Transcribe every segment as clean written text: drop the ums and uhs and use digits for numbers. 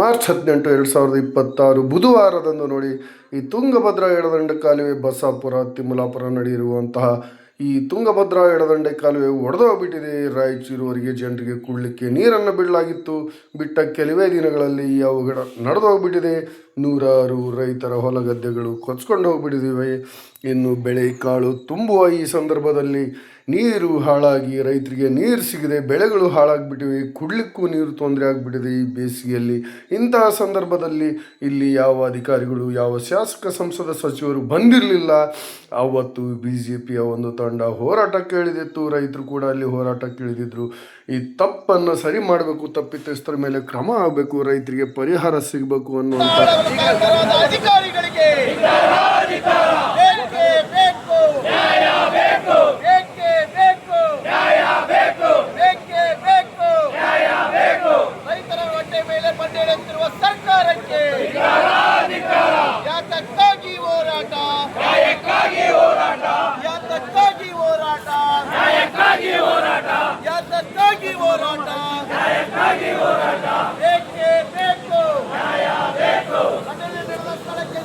March 18, 2026 ಬುಧವಾರದಂದು ನೋಡಿ ಈ ತುಂಗಭದ್ರಾ ಎಡದಂಡೆ ಕಾಲುವೆ ಬಸಾಪುರ ತಿಮ್ಮಲಾಪುರ ನಡೆಯಿರುವಂತಹ ಈ ತುಂಗಭದ್ರಾ ಎಡದಂಡೆ ಕಾಲುವೆ ಒಡೆದೋಗ್ಬಿಟ್ಟಿದೆ. ರಾಯಚೂರುವರೆಗೆ ಜನರಿಗೆ ಕುಡಲಿಕ್ಕೆ ನೀರನ್ನು ಬಿಡಲಾಗಿತ್ತು. ಬಿಟ್ಟ ಕೆಲವೇ ದಿನಗಳಲ್ಲಿ ಈ ಅವಘಡ ನಡೆದೋಗ್ಬಿಟ್ಟಿದೆ. ನೂರಾರು ರೈತರ ಹೊಲಗದ್ದೆಗಳು ಕೊಚ್ಕೊಂಡು ಹೋಗ್ಬಿಟ್ಟಿವೆ. ಇನ್ನು ಬೆಳೆ ಕಾಳು ತುಂಬುವ ಈ ಸಂದರ್ಭದಲ್ಲಿ ನೀರು ಹಾಳಾಗಿ ರೈತರಿಗೆ ನೀರು ಸಿಗದೆ ಬೆಳೆಗಳು ಹಾಳಾಗಿಬಿಟ್ಟಿವೆ. ಕುಡಲಿಕ್ಕೂ ನೀರು ತೊಂದರೆ ಆಗಿಬಿಟ್ಟಿದೆ ಈ ಬೇಸಿಗೆಯಲ್ಲಿ. ಇಂತಹ ಸಂದರ್ಭದಲ್ಲಿ ಇಲ್ಲಿ ಯಾವ ಅಧಿಕಾರಿಗಳು, ಯಾವ ಶಾಸಕ ಸಂಸದ ಸಚಿವರು ಬಂದಿರಲಿಲ್ಲ. ಆವತ್ತು BJPಯ ಒಂದು ತಂಡ ಹೋರಾಟಕ್ಕೆ ಇಳಿದಿತ್ತು. ರೈತರು ಕೂಡ ಅಲ್ಲಿ ಹೋರಾಟಕ್ಕೆ ಇಳಿದಿದ್ರು. ಈ ತಪ್ಪನ್ನು ಸರಿ ಮಾಡಬೇಕು, ತಪ್ಪಿತಸ್ಥರ ಮೇಲೆ ಕ್ರಮ ಆಗಬೇಕು, ರೈತರಿಗೆ ಪರಿಹಾರ ಸಿಗಬೇಕು ಅನ್ನುವಂಥ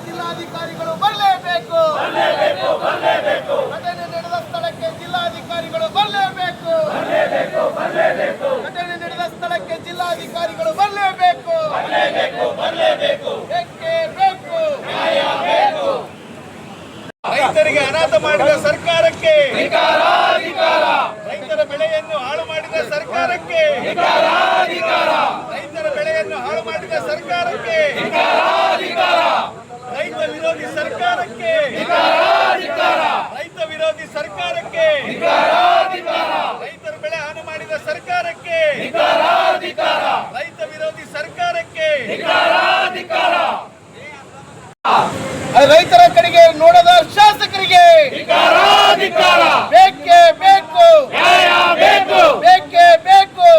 ಜಿಲ್ಲಾಧಿಕಾರಿಗಳು ಬರಲೇಬೇಕು. ಘಟನೆ ನಡೆದ ಸ್ಥಳಕ್ಕೆ ಜಿಲ್ಲಾಧಿಕಾರಿಗಳು ಬರಲೇಬೇಕು. ಘಟನೆ ನಡೆದ ಸ್ಥಳಕ್ಕೆ ಜಿಲ್ಲಾಧಿಕಾರಿಗಳು ಬರಲೇಬೇಕು. ಬೇಕೇ ಬೇಕು. ರೈತರಿಗೆ ಅನಾಥ ಮಾಡಿದ ಸರ್ಕಾರಕ್ಕೆ, ರೈತರ ಬೆಳೆಯನ್ನು ಹಾಳು ಮಾಡಿದ ಸರ್ಕಾರಕ್ಕೆ, ರೈತರ ಬೆಳೆಯನ್ನು ಹಾಳು ಮಾಡಿದ ಸರ್ಕಾರಕ್ಕೆ, ರೈತ ವಿರೋಧಿ ಸರ್ಕಾರಕ್ಕೆ, ರೈತ ವಿರೋಧಿ ಸರ್ಕಾರಕ್ಕೆ, ರೈತರ ಬೆಳೆ ಹಾಳು ಮಾಡಿದ ಸರ್ಕಾರಕ್ಕೆ, ರೈತ ವಿರೋಧಿ ಸರ್ಕಾರಕ್ಕೆ, ರೈತರ ಕಡೆಗೆ ನೋಡದ ಶಾಸಕರಿಗೆ ಬೇಕೇ ಬೇಕು. ಬೇಕೇ ಬೇಕು.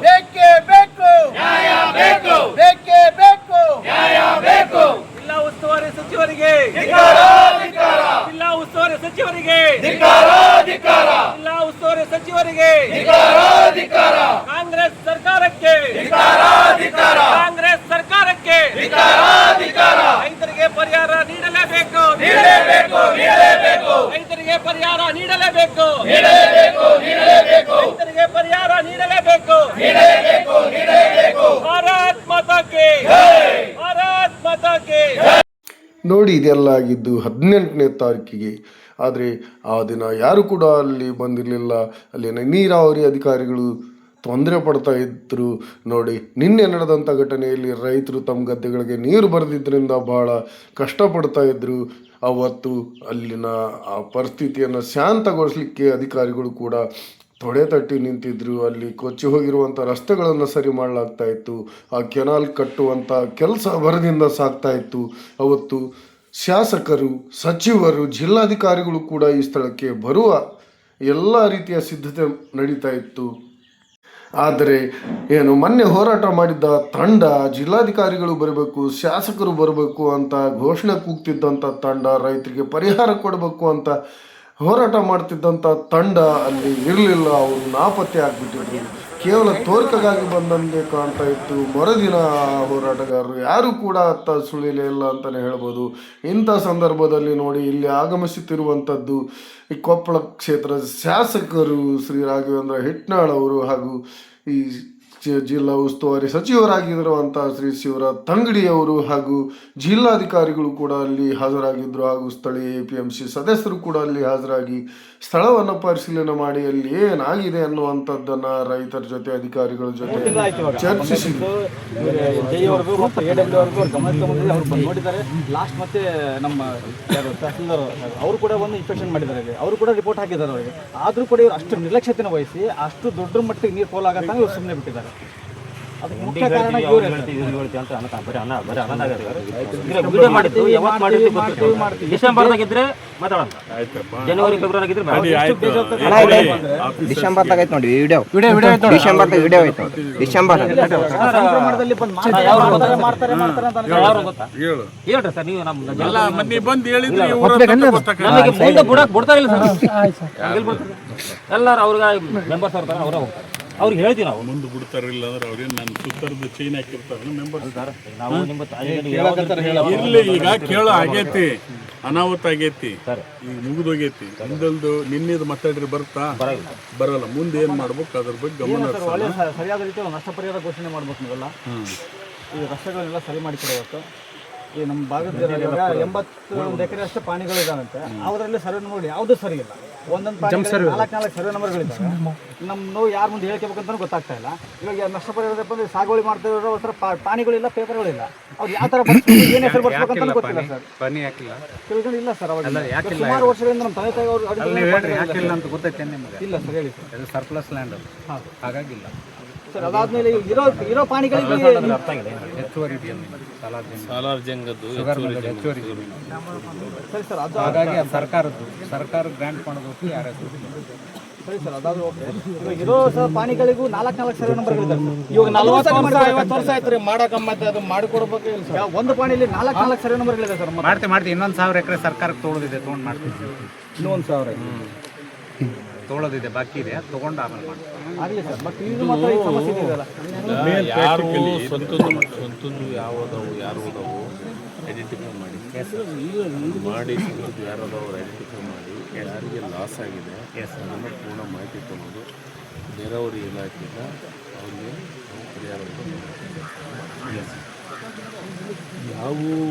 ಬೇಕೇ ಬೇಕು. ಬೇಕೇ ಬೇಕು. ಜಿಲ್ಲಾ ಉಸ್ತುವಾರಿ ಸಚಿವರಿಗೆ, ಜಿಲ್ಲಾ ಉಸ್ತುವಾರಿ ಸಚಿವರಿಗೆ, ಜಿಲ್ಲಾ ಉಸ್ತುವಾರಿ ಸಚಿವರಿಗೆ, ಕಾಂಗ್ರೆಸ್ ಸರ್ಕಾರಕ್ಕೆ, ಕಾಂಗ್ರೆಸ್ ಸರ್ಕಾರಕ್ಕೆ ರೈತರಿಗೆ ಪರಿಹಾರ ನೀಡಲೇಬೇಕು. ರೈತರಿಗೆ ಪರಿಹಾರ ನೀಡಲೇಬೇಕು. ರೈತರಿಗೆ ಪರಿಹಾರ ನೀಡಲೇಬೇಕು. ಭಾರತ್ ಮಾತಾ ಕಿ, ಭಾರತ್ ಮಾತಾ ಕಿ. ನೋಡಿ, ಇದೆಲ್ಲ ಆಗಿದ್ದು 18ನೇ ತಾರೀಕಿಗೆ. ಆದರೆ ಆ ದಿನ ಯಾರು ಕೂಡ ಅಲ್ಲಿ ಬಂದಿರಲಿಲ್ಲ. ಅಲ್ಲಿನ ನೀರಾವರಿ ಅಧಿಕಾರಿಗಳು ತೊಂದರೆ ಪಡ್ತಾ ಇದ್ರು. ನೋಡಿ, ನಿನ್ನೆ ನಡೆದಂಥ ಘಟನೆಯಲ್ಲಿ ರೈತರು ತಮ್ಮ ಗದ್ದೆಗಳಿಗೆ ನೀರು ಬರೆದಿದ್ದರಿಂದ ಭಾಳ ಕಷ್ಟಪಡ್ತಾ ಇದ್ರು. ಅವತ್ತು ಅಲ್ಲಿನ ಆ ಪರಿಸ್ಥಿತಿಯನ್ನು ಶಾಂತಗೊಳಿಸಲಿಕ್ಕೆ ಅಧಿಕಾರಿಗಳು ಕೂಡ ತೊಡೆ ತಟ್ಟಿ ನಿಂತಿದ್ರು. ಅಲ್ಲಿ ಕೊಚ್ಚಿ ಹೋಗಿರುವಂಥ ರಸ್ತೆಗಳನ್ನು ಸರಿ ಮಾಡಲಾಗ್ತಾ ಇತ್ತು. ಆ ಕೆನಾಲ್ ಕಟ್ಟುವಂಥ ಕೆಲಸ ಭರದಿಂದ ಸಾಗ್ತಾ ಇತ್ತು. ಅವತ್ತು ಶಾಸಕರು, ಸಚಿವರು, ಜಿಲ್ಲಾಧಿಕಾರಿಗಳು ಕೂಡ ಈ ಸ್ಥಳಕ್ಕೆ ಬರುವ ಎಲ್ಲ ರೀತಿಯ ಸಿದ್ಧತೆ ನಡೀತಾ ಇತ್ತು. ಆದರೆ ಮೊನ್ನೆ ಹೋರಾಟ ಮಾಡಿದ್ದ ತಂಡ ಜಿಲ್ಲಾಧಿಕಾರಿಗಳು ಬರಬೇಕು, ಶಾಸಕರು ಬರಬೇಕು ಅಂತ ಘೋಷಣೆ ಕೂಗ್ತಿದ್ದಂಥ ತಂಡ, ರೈತರಿಗೆ ಪರಿಹಾರ ಕೊಡಬೇಕು ಅಂತ ಹೋರಾಟ ಮಾಡ್ತಿದ್ದಂಥ ತಂಡ ಅಲ್ಲಿ ಇರಲಿಲ್ಲ. ಅವರು ನಾಪತ್ತೆ ಆಗಿಬಿಟ್ಟಿದ್ರು. ಕೇವಲ ತೋರ್ಕೆಗಾಗಿ ಬಂದಂತೆ ಕಾಣ್ತಾ ಇತ್ತು. ಮರುದಿನ ಹೋರಾಟಗಾರರು ಯಾರು ಕೂಡ ಅತ್ತ ಸುಳಿಲೇ ಇಲ್ಲ ಅಂತಲೇ ಹೇಳ್ಬೋದು. ಇಂಥ ಸಂದರ್ಭದಲ್ಲಿ ನೋಡಿ, ಇಲ್ಲಿ ಆಗಮಿಸುತ್ತಿರುವಂಥದ್ದು ಈ ಕೊಪ್ಪಳ ಕ್ಷೇತ್ರದ ಶಾಸಕರು ಶ್ರೀ ರಾಘವೇಂದ್ರ ಹಿಟ್ನಾಳ್ ಅವರು ಹಾಗೂ ಈ ಜಿಲ್ಲಾ ಉಸ್ತುವಾರಿ ಸಚಿವರಾಗಿರುವಂಥ ಶ್ರೀ ಶಿವರಾಜ್ ತಂಗಡಿಯವರು ಹಾಗೂ ಜಿಲ್ಲಾಧಿಕಾರಿಗಳು ಕೂಡ ಅಲ್ಲಿ ಹಾಜರಾಗಿದ್ದರು. ಹಾಗೂ ಸ್ಥಳೀಯ APMC ಸದಸ್ಯರು ಕೂಡ ಅಲ್ಲಿ ಹಾಜರಾಗಿ ಸ್ಥಳವನ್ನು ಪರಿಶೀಲನೆ ಮಾಡಿ ಅಲ್ಲಿ ಏನಾಗಿದೆ ಅನ್ನುವಂಥದ್ದನ್ನು ರೈತರ ಜೊತೆ, ಅಧಿಕಾರಿಗಳ ಜೊತೆ ಚರ್ಚಿಸಿದ್ರು. ಲಾಸ್ಟ್ ಮತ್ತೆ ನಮ್ಮ ತಹಸೀಲ್ದಾರ್ ಅವರು ಕೂಡ ಒಂದು ಇನ್ಸ್ಪೆಕ್ಷನ್ ಮಾಡಿದ್ದಾರೆ. ಅವರು ಕೂಡ ರಿಪೋರ್ಟ್ ಹಾಕಿದ್ದಾರೆ ಅವರಿಗೆ. ಆದರೂ ಕೂಡ ಇವರು ಅಷ್ಟು ನಿರ್ಲಕ್ಷ್ಯತೆಯನ್ನು ವಹಿಸಿ ಅಷ್ಟು ದೊಡ್ಡ ಮಟ್ಟಿಗೆ ನೀರು ಪೋಲಾಗತ್ತಂಗೆ ಇವರು ಸುಮ್ಮನೆ ಬಿಟ್ಟಿದ್ದಾರೆ. ಅದಕ್ಕೆ ಮುಖ್ಯ ಕಾರಣ ಡಿಸೆಂಬರ್ದಾಗಿದ್ರೆ ಮಾತಾಡೋಣ. ಜನವರಿ ಫೆಬ್ರವರಿ ಡಿಸೆಂಬರ್ ತಗೈತೆ ನೋಡಿ ವಿಡಿಯೋ. ಡಿಸೆಂಬರ್ ವಿಡಿಯೋ ಐತೆ. ಡಿಸೆಂಬರ್ ಸಂಕ್ರಮಣದಲ್ಲಿ ಮಾಡ್ತಾರೆ ಗೊತ್ತಾ ಹೇಳ್ರಿ ಸರ್. ನೀವು ಬಿಡ್ತಾರಿಲ್ಲ ಸರ್. ಎಲ್ಲರೂ ಅವ್ರಿಗೆ ಮೆಂಬರ್ಸ್ ಅವ್ರ ಅವರ ಹೋಗ್ತಾರೆ. ಅವ್ರಿಗೆ ಹೇಳ್ತೀವಿ ನಾವು. ಮುಂದೆ ಬಿಡ್ತಾರಿಲ್ಲ ಅಂದ್ರೆ ಅವ್ರೇನು ನನ್ನ ಸುತ್ತರದ ಚೈನ್ ಹಾಕಿರ್ತಾರೆ ಮೆಂಬರ್ಸ್ ನಾವು ನಿಮ್ಮ ಇರಲಿ. ಈಗ ಕೇಳೋ ಆಗೈತಿ, ಅನಾಹುತ ಆಗೈತಿ, ಈಗ ಮುಗಿದೋಗೈತಿ. ಹಿಂದಲ್ದು ನಿನ್ನೆದು ಮಾತಾಡ್ರಿ ಬರ್ತಾ ಬರಲ್ಲ. ಮುಂದೆ ಏನು ಮಾಡ್ಬೇಕು ಅದ್ರ ಬಗ್ಗೆ ಗಮನ ಒಳ್ಳೆ ಸರಿಯಾದ ರೀತಿ ನಷ್ಟ ಪರಿಹಾರ ಘೋಷಣೆ ಮಾಡ್ಬೇಕು ನೀವೆಲ್ಲ. ಈ ರಸ್ತೆಗಳನ್ನೆಲ್ಲ ಸರಿ ಮಾಡಿಕೊಡಬೇಕು. ಈ ನಮ್ಮ ಭಾಗದ 81 ಎಕರೆ ಅಷ್ಟು ಪಾಣಿಗಳಿದಾವಂತೆ. ಅವರಲ್ಲಿ ಸರ್ವೆ ನೋಡಿ ಯಾವುದೂ ಸರಿ ಇಲ್ಲ. ಒಂದೊಂದು 4 ಸರ್ವೆ ನಂಬರ್ಗಳಿದ್ದಾವೆ. ನಮ್ಮ ಯಾರು ಮುಂದೆ ಹೇಳ್ಕೋಬೇಕಂತ ಗೊತ್ತಾಗ್ತಾ ಇಲ್ಲ. ಇವಾಗ ನಷ್ಟ ಪರಿಹಾರ ಬಂದರೆ ಸಾಗುವಳಿ ಮಾಡ್ತಾ ಇರೋ ಒಂಥರ ಪಾಣಿಗಳಿಲ್ಲ, ಪೇಪರ್ಗಳಿಲ್ಲ. ಅವ್ರು ಯಾವ ಥರ ಏನು ಹೆಸರು ಬರ್ಸ್ಬೇಕಂತ ಗೊತ್ತಿಲ್ಲ ಸರ್. ಇಲ್ಲ ಸರ್. ಅವಾಗ ಸುಮಾರು ವರ್ಷಗಳಿಂದ ನಮ್ಮ ತಂದೆ ತಾಯಿ ಅವರು ಅಂತ ಗೊತ್ತೈತೆ ನಿಮಗೆ? ಇಲ್ಲ ಸರ್, ಹೇಳಿ ಸರ್. ಅದು ಸರ್ಪ್ಲಸ್ ಲ್ಯಾಂಡ್ ಅದು, ಹಾಗಾಗಿಲ್ಲ ಸರ್. ಅದಾದ್ಮೇಲೆ ಇರೋ ಪಾಣಿಗಳಿಗೆ ಅರ್ಥ ಆಗಿದೆ. ಹೆಚ್ಚುವರಿ ಸಾಲಾರ್ಜಂಗದ್ದು ಹೆಚ್ಚುವರಿ ಸರಿ ಸರ್. ಅದು ಹಾಗಾಗಿ ಅದು ಸರ್ಕಾರ ಗ್ರಾಂಟ್ ಮಾಡೋದಕ್ಕೆ ಯಾರ ಸರಿ ಸರ್. ಅದಾದ್ರೂ ಇವಾಗ ಇರೋ ಸರ್ ಪಾಣಿಗಳಿಗೂ 4 ಸರ್ವೆ ನಂಬರ್ಗಳಿದ್ದಾವೆ. ಇವಾಗ 40 ವರ್ಷ ಆಯ್ತು ರೀ ಮಾಡಕ್ಕೆ, ಅದು ಮಾಡಿಕೊಡ್ಬೇಕು ಇಲ್ಲ ಸರ್. ಒಂದು ಪಾಣಿಯಲ್ಲಿ 4 ಸರ್ವೆ ನಂಬರ್ಗಳಿದೆ ಸರ್. ಮಾಡ್ತೀವಿ. ಇನ್ನೊಂದು 1000 ಎಕರೆ ಸರ್ಕಾರಕ್ಕೆ ತೊಗೊಳೋದಿದೆ, ತೊಗೊಂಡು ಮಾಡ್ತೀವಿ. ಇನ್ನೊಂದು 1000 ತೊಗೊಳೋದಿದೆ, ಬಾಕಿ ಇದೆ, ತೊಗೊಂಡು ಆಮೇಲೆ ಮಾಡ್ತೀವಿ. ಆಗಲಿ ಸರ್. ಬಟ್ ಇದು ಮಾತ್ರ ಈ ಸಮಸ್ಯೆ ಇದೆಯಲ್ಲ. ಯಾರು ಸ್ವಂತದ್ದು ಯಾವುದವು ಯಾರು ಹೋದವು ಐಡೆಂಟಿಫೈ ಮಾಡಿ ಸ್ವಂತದ್ದು ಯಾರದವು ಐಡೆಂಟಿಫೈ ಮಾಡಿ ಯಾರಿಗೆ ಲಾಸ್ ಆಗಿದೆ ಅದನ್ನು ಪೂರ್ಣ ಮಾಹಿತಿ ತಗೊಂಡು ನೀರಾವರಿ ಇಲಾಖೆಯಿಂದ ಅವ್ರಿಗೆ ನಾವು ಪರಿಹಾರವನ್ನು ಯಾವ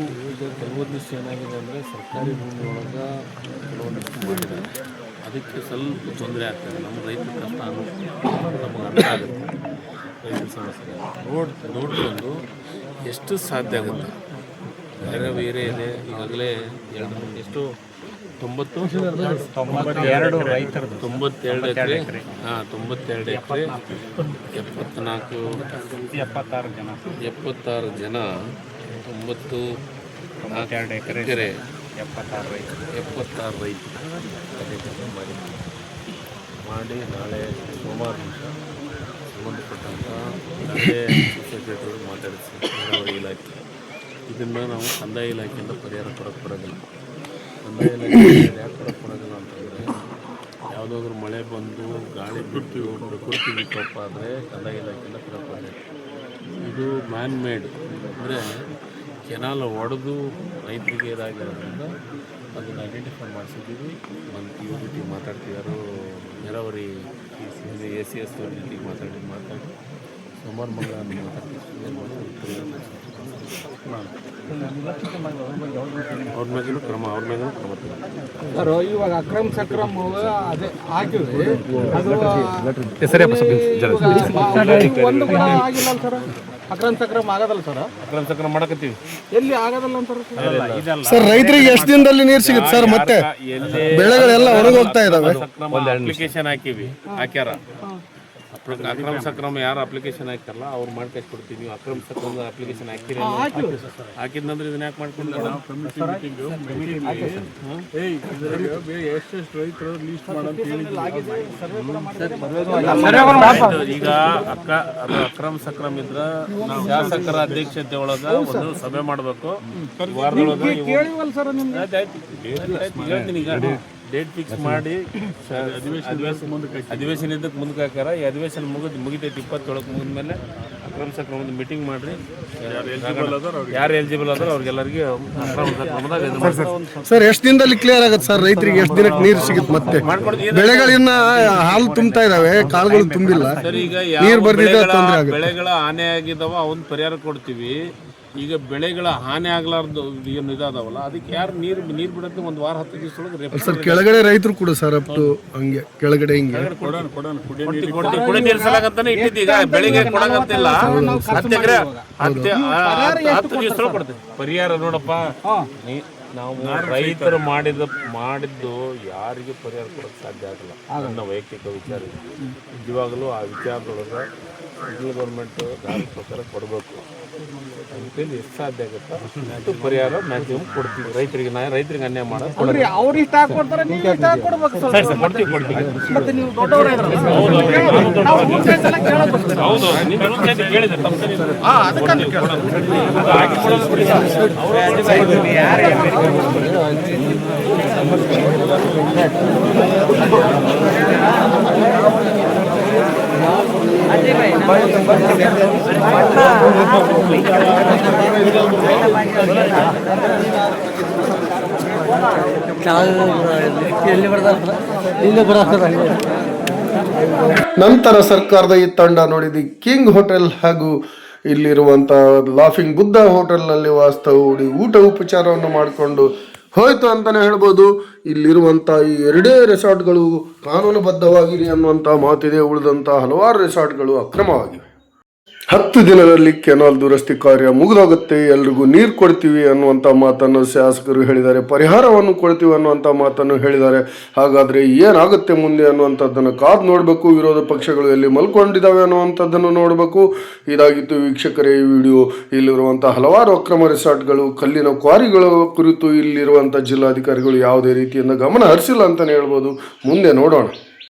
ಈಗ ಕೆಲವೊಂದಿಷ್ಟು ಏನಾಗಿದೆ ಅಂದರೆ ಸರ್ಕಾರಿ ಭೂಮಿ ಒಳಗೆ ಕೆಲವೊಂದಿಷ್ಟು ಮಾಡಿದ್ದಾರೆ. ಅದಕ್ಕೆ ಸ್ವಲ್ಪ ತೊಂದರೆ ಆಗ್ತದೆ. ನಮ್ಮ ರೈತರ ಕಷ್ಟ ನಮಗೆ ಅರ್ಥ ಆಗುತ್ತೆ. ರೈತರ ಸಮಸ್ಯೆ ನೋಡ್ಕೊಂಡು ಎಷ್ಟು ಸಾಧ್ಯ ಆಗುತ್ತೆ. ಬೇರೆ ಇದೆ. ಈಗಾಗಲೇ ಎಷ್ಟು 92 ರೈತರದ್ದು 92 ಎಕರೆ 92 ಎಕರೆ 76 ಜನ 92 ಎಕರೆ 76 ರೈತರು ಮಾಡಿ ನಾಳೆ ಸೋಮವಾರ ಸಂಬಂಧಪಟ್ಟಂಥ ಸೆಕ್ರೆಟರಿ ಮಾತಾಡಿಸಿ ನೀರಾವರಿ ಇಲಾಖೆ ಇದನ್ನು ನಾವು ಕಂದಾಯ ಇಲಾಖೆಯಿಂದ ಪರಿಹಾರ ಕೊಡೋಕ್ಕೆ ಬರೋದಿಲ್ಲ. ಕಂದಾಯ ಇಲಾಖೆ ಯಾಕೆ ಕೊಡೋಕ್ಕೆ ಬರೋದಿಲ್ಲ ಅಂತಂದರೆ ಯಾವುದಾದ್ರೂ ಮಳೆ ಬಂದು ಗಾಳಿ ಬಿಟ್ಟು ಪ್ರಕೃತಿ ವಿಕೋಪ ಆದರೆ ಕಂದಾಯ ಇಲಾಖೆಯಿಂದ ಕೊಡೋಕ್ಕೆ ಬರೋದಿಲ್ಲ. ಇದು ಮ್ಯಾನ್ ಮೇಡ್ ಅಂದರೆ ಕೆನಾಲ್ ಒಡೆದು ರೈತರಿಗೆ ಇದಾಗಿರೋದ್ರಿಂದ ಅದನ್ನು ಐಡೆಂಟಿಫೈ ಮಾಡಿಸಿದ್ದೀವಿ. ನಮ್ಮ ಪಿ ಯು ಜೊತೆಗೆ ಮಾತಾಡ್ತೀವಿ, ಯಾರು ನೀರಾವರಿ ACS ಜೊತೆಗೆ ಮಾತಾಡಿ ಸೋಮವಾರ ಮಂಗಳವಾರ ಮಾತಾಡ್ತೀವಿ. ಅವ್ರ ಮೇಲೂ ಕ್ರಮ ಸರ್. ಇವಾಗ ಅಕ್ರಮ್ ಸಕ್ರಮ್ ಅದೇ ಹಾಕಿದ್ವಿ, ಅದು ಒಂದು ಕೂಡ ಆಗಿಲ್ಲ ಸರ್. ಅಕ್ರಮ್ ಸಕ್ರಮ್ ಆಗೋದಲ್ಲ ಸರ್. ಅಕ್ರಮ ಸಕ್ರಮ ಮಾಡಕತ್ತೀವಿ. ಎಲ್ಲಿ ಆಗೋದಲ್ಲ ಅಂತಾರೆ ಸರ್. ರೈತರಿಗೆ ಎಷ್ಟು ದಿನದಲ್ಲಿ ನೀರು ಸಿಗುತ್ತೆ ಸರ್? ಮತ್ತೆ ಬೆಳೆಗಳೆಲ್ಲ ಒಣಗೋಗ್ತಾ ಇದಾವೆ. ಅಪ್ಲಿಕೇಶನ್ ಹಾಕ್ಯಾರ. ಅಕ್ರಮ ಸಕ್ರಮ ಯಾರು ಅಪ್ಲಿಕೇಶನ್ ಹಾಕ್ತಾರಲ್ಲ ಅವ್ರು ಮಾಡ್ಕೈಸಿ ಕೊಡ್ತೀವಿ. ನೀವು ಅಕ್ರಮ ಸಕ್ರಮ ಅಪ್ಲಿಕೇಶನ್ ಹಾಕಿದ್ನಂದ್ರೆ ಇದನ್ನ ಯಾಕೆ ಮಾಡ್ಕೊಂಡು ಎಷ್ಟೆಷ್ಟು ರೈತರು ಲೀಸ್ಟ್ ಮಾಡಂತ ಈಗ ಅದು ಅಕ್ರಮ ಸಕ್ರಮ ಇದ್ರ ಶಾಸಕರ ಅಧ್ಯಕ್ಷತೆ ಒಳಗ ಒಂದು ಸಭೆ ಮಾಡಬೇಕು. ವಾರದೊಳಗೆ ಡೇಟ್ ಫಿಕ್ಸ್ ಮಾಡಿ ಅಧಿವೇಶನ ಇದ್ದಕ್ಕೆ ಮುಂದಕ್ಕೆ ಹಾಕ್ಯಾರ. ಈ ಅಧಿವೇಶನ ಮುಗಿತೈತಿ 27 ಮುಗಿದ್ಮೇಲೆ ಅಕ್ರಮ ಸಕ್ರಮದ ಮೀಟಿಂಗ್ ಮಾಡ್ರಿ. ಯಾರು ಎಲಿಜಿಬಲ್ ಅದಾರ ಅವ್ರಿಗೆಲ್ಲರಿಗೆ ಅಕ್ರಮ ಸಕ್ರಮದಾಗ ಸರ್ ಎಷ್ಟು ದಿನದಲ್ಲಿ ಕ್ಲಿಯರ್ ಆಗುತ್ತೆ ಸರ್? ರೈತರಿಗೆ ಎಷ್ಟು ದಿನಕ್ಕೆ ನೀರು ಸಿಗುತ್ತೆ? ಮತ್ತೆ ಬೆಳೆಗಳಿನ್ನ ಹಾಲು ತುಂಬ್ತಾ ಇದಾವೆ, ಕಾಳುಗಳು ತುಂಬಿಲ್ಲ. ಸರ್, ಈಗ ಯಾವ ಬೆಳೆಗಳ ಹಾನಿ ಆಗಿದಾವ ಅವನ್ನ ಪರಿಹಾರ ಕೊಡ್ತೀವಿ. ಈಗ ಬೆಳೆಗಳ ಹಾನಿ ಆಗ್ಲಾರ್ದು ಏನು ಇದಾದವಲ್ಲ ಅದಕ್ಕೆ ಯಾರು ನೀರು ಬಿಡತ್ತೆ 1 ವಾರ 10 ದಿವಸದೊಳಗೆ ಸರ್ ಕೆಳಗಡೆ ರೈತರು ಕೂಡ ಸರ್ ಅಪ್ ಟು ಹಂಗೆ ಕೆಳಗಡೆ ಹಿಂಗೆ ಕುಡಿ ನೀರು ಸಲಾಗಂತಾನೆ ಇಟ್ಟಿದ್ದು. ಈಗ ಬೆಳಿಗ್ಗೆ ಕೊಡಂಗಂತಿಲ್ಲ. 10 ಎಕರೆ 10 ದಿವಸ ಕೊಡ್ತೀವಿ ಪರಿಹಾರ. ನೋಡಪ್ಪ, ನಾವು ರೈತರು ಮಾಡಿದ್ದು ಯಾರಿಗೂ ಪರಿಹಾರ ಕೊಡೋಕ್ಕೆ ಸಾಧ್ಯ ಆಗಲ್ಲ. ನನ್ನ ವೈಯಕ್ತಿಕ ವಿಚಾರ ನಿಜವಾಗಲೂ ಆ ವಿಚಾರದೊಳಗೆ ಸೆಂಟ್ರಲ್ ಗೌರ್ಮೆಂಟ್ ದಾರಿ ಪ್ರಕಾರ ಕೊಡಬೇಕು. ಅಂತೇಳಿ ಎಷ್ಟು ಸಾಧ್ಯ ಆಗುತ್ತೋ ಅಷ್ಟು ಪರಿಹಾರ ಮ್ಯಾಕ್ಸಿಮಮ್ ಕೊಡ್ತೀವಿ ರೈತರಿಗೆ. ರೈತರಿಗೆ ಅನ್ಯಾಯ ಮಾಡೋದು ಅವ್ರು ಇಷ್ಟ ಹಾಕೊಡ್ತಾರೆ, ನೀವು ಇಷ್ಟ ಹಾಕೊಡ್ಬೇಕು ಸರ್. ಕೊಡ್ತೀವಿ. ಮತ್ತೆ ನೀವು ದೊಡ್ಡವರಾಗಿದ್ರೆ ಹೌದು, ನಿಮ್ಮ ಕೇಳಿದ್ರೆ ಅದಕ್ಕೆ ನಂತರ ಸರ್ಕಾರದ ಈ ತಂಡ ನೋಡಿದ ಕಿಂಗ್ ಹೋಟೆಲ್ ಹಾಗೂ ಇಲ್ಲಿರುವಂಥ ಲಾಫಿಂಗ್ ಬುದ್ಧ ಹೋಟೆಲ್ನಲ್ಲಿ ವಾಸ್ತವ ಹೂಡಿ ಊಟ ಉಪಚಾರವನ್ನು ಮಾಡಿಕೊಂಡು ಹೋಯ್ತು ಅಂತಲೇ ಹೇಳ್ಬೋದು. ಇಲ್ಲಿರುವಂಥ ಈ ಎರಡೇ ರೆಸಾರ್ಟ್ಗಳು ಕಾನೂನುಬದ್ಧವಾಗಿರಿ ಅನ್ನುವಂಥ ಮಾತಿದೆ. ಉಳಿದಂಥ ಹಲವಾರು ರೆಸಾರ್ಟ್ಗಳು ಅಕ್ರಮವಾಗಿವೆ. 10 ದಿನದಲ್ಲಿ ಕೆನಾಲ್ ದುರಸ್ತಿ ಕಾರ್ಯ ಮುಗಿದೋಗುತ್ತೆ, ಎಲ್ರಿಗೂ ನೀರು ಕೊಡ್ತೀವಿ ಅನ್ನುವಂಥ ಮಾತನ್ನು ಶಾಸಕರು ಹೇಳಿದ್ದಾರೆ. ಪರಿಹಾರವನ್ನು ಕೊಡ್ತೀವಿ ಅನ್ನುವಂಥ ಮಾತನ್ನು ಹೇಳಿದ್ದಾರೆ. ಹಾಗಾದರೆ ಏನಾಗುತ್ತೆ ಮುಂದೆ ಅನ್ನುವಂಥದ್ದನ್ನು ಕಾದು ನೋಡಬೇಕು. ವಿರೋಧ ಪಕ್ಷಗಳು ಎಲ್ಲಿ ಮಲ್ಕೊಂಡಿದ್ದಾವೆ ಅನ್ನುವಂಥದ್ದನ್ನು ನೋಡಬೇಕು. ಇದಾಗಿತ್ತು ವೀಕ್ಷಕರೇ ಈ ವಿಡಿಯೋ. ಇಲ್ಲಿರುವಂಥ ಹಲವಾರು ಅಕ್ರಮ ರೆಸಾರ್ಟ್ಗಳು, ಕಲ್ಲಿನ ಕ್ವಾರಿಗಳ ಕುರಿತು ಇಲ್ಲಿರುವಂಥ ಜಿಲ್ಲಾಧಿಕಾರಿಗಳು ಯಾವುದೇ ರೀತಿಯಿಂದ ಗಮನ ಹರಿಸಿಲ್ಲ ಅಂತಲೇ ಹೇಳ್ಬೋದು. ಮುಂದೆ ನೋಡೋಣ.